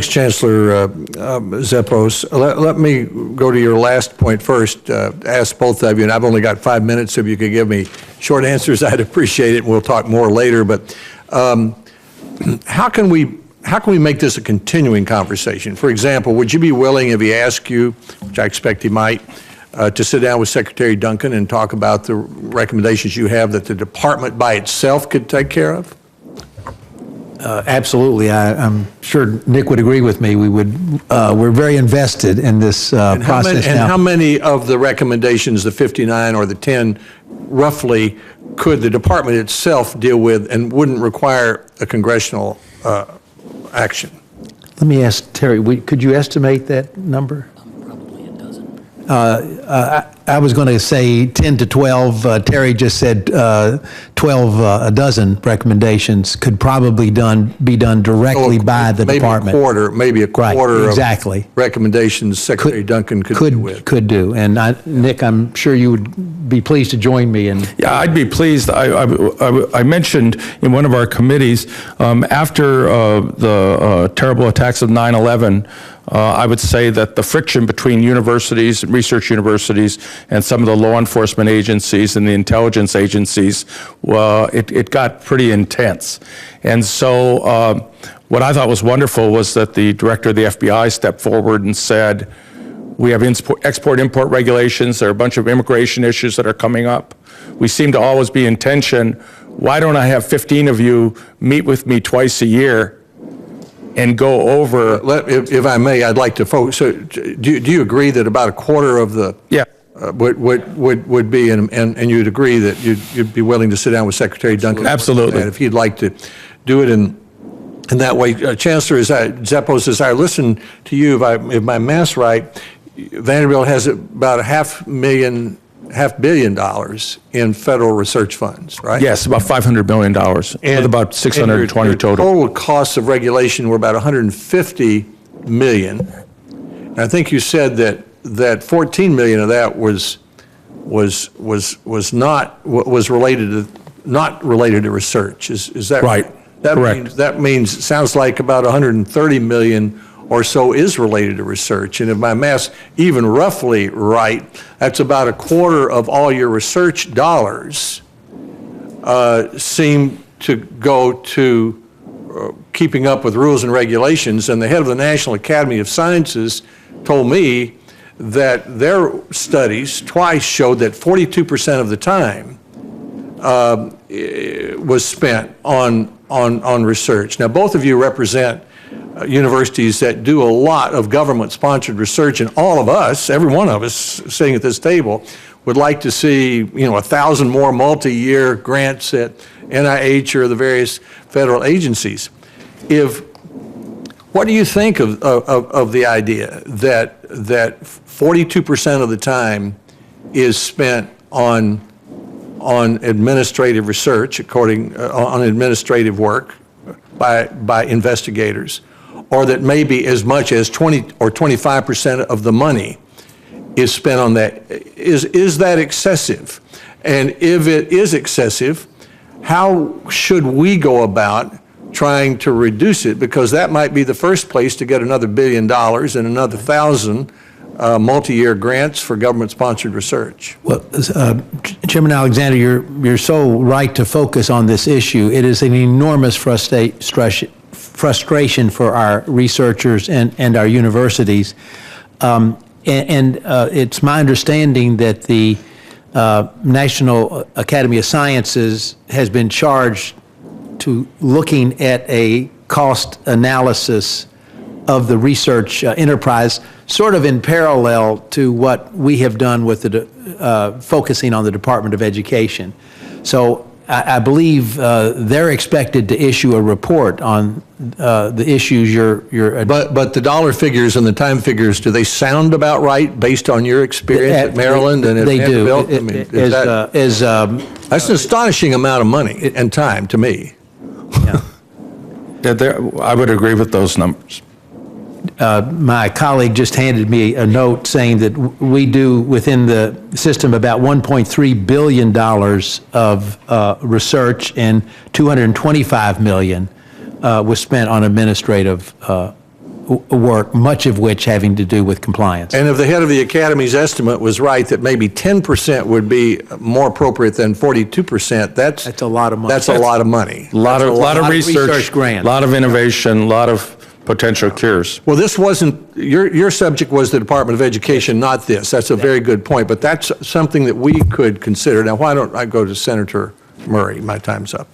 Chancellor Zeppos. Let me go to your last point first. Ask both of you, and I've only got 5 minutes, so if you could give me short answers, I'd appreciate it, and we'll talk more later. But how can we make this a continuing conversation? For example, would you be willing, if he asked you, which I expect he might, to sit down with Secretary Duncan and talk about the recommendations you have that the department by itself could take care of? Absolutely. I'm sure Nick would agree with me. We're very invested in this process now. And how many of the recommendations, the 59 or the 10, roughly, could the department itself deal with and wouldn't require a congressional action? Let me ask Terry, could you estimate that number? Probably a dozen. I was going to say 10 to 12. Terry just said 12, a dozen recommendations could probably be done directly by the department. Maybe a quarter right, exactly. Of recommendations Secretary Duncan could deal with. Could do. And Nick, I'm sure you would be pleased to join me. Yeah, I'd be pleased. I mentioned in one of our committees, after the terrible attacks of 9/11, I would say that the friction between universities, research universities, and some of the law enforcement agencies and the intelligence agencies, it got pretty intense. And so what I thought was wonderful was that the director of the FBI stepped forward and said, we have export-import regulations, there are a bunch of immigration issues that are coming up. We seem to always be in tension. Why don't I have 15 of you meet with me twice a year and go over. If I may, I'd like to focus. So, do you agree that about a quarter of the would be, and you'd agree that you'd be willing to sit down with Secretary Duncan? Absolutely. If he'd like to do it in that way, Chancellor, Zeppos, as I listen to you, if my math's right, Vanderbilt has about $500 million in federal research funds, right? Yes, about $500 million, with about 620 your total. Total costs of regulation were about $150 million. And I think you said that $14 million of that was not related to research. Is that right? Correct. That means it sounds like about $130 million or so is related to research. And if my math's even roughly right, that's about a quarter of all your research dollars seem to go to keeping up with rules and regulations. And the head of the National Academy of Sciences told me that their studies twice showed that 42% of the time was spent on research. Now, both of you represent universities that do a lot of government-sponsored research, and all of us, every one of us sitting at this table, would like to see 1,000 more multi-year grants at NIH or the various federal agencies. What do you think of the idea that 42% of the time is spent on administrative research, on administrative work by investigators, or that maybe as much as 20 or 25% of the money is spent on that? Is that excessive? And if it is excessive, how should we go about trying to reduce it? Because that might be the first place to get another $1 billion and another 1,000 multi-year grants for government-sponsored research. Well, Chairman Alexander, you're so right to focus on this issue. It is an enormous frustration for our researchers and our universities. It's my understanding that the National Academy of Sciences has been charged to looking at a cost analysis of the research enterprise, sort of in parallel to what we have done with the focusing on the Department of Education. So I believe they're expected to issue a report on the issues you're. But the dollar figures and the time figures, do they sound about right based on your experience at Maryland and at Vanderbilt? They do. That's an astonishing amount of money and time to me. Yeah. I would agree with those numbers. My colleague just handed me a note saying that we do within the system about $1.3 billion of research, and $225 million was spent on administrative work, much of which having to do with compliance. And if the head of the academy's estimate was right, that maybe 10% would be more appropriate than 42%, that's That's a lot of money. That's a lot of money. Lot of research, research grants. lot of innovation, lot of potential cures. Well, this wasn't, your subject was the Department of Education, not this. That's a very good point, but that's something that we could consider. Now, why don't I go to Senator Murray? My time's up.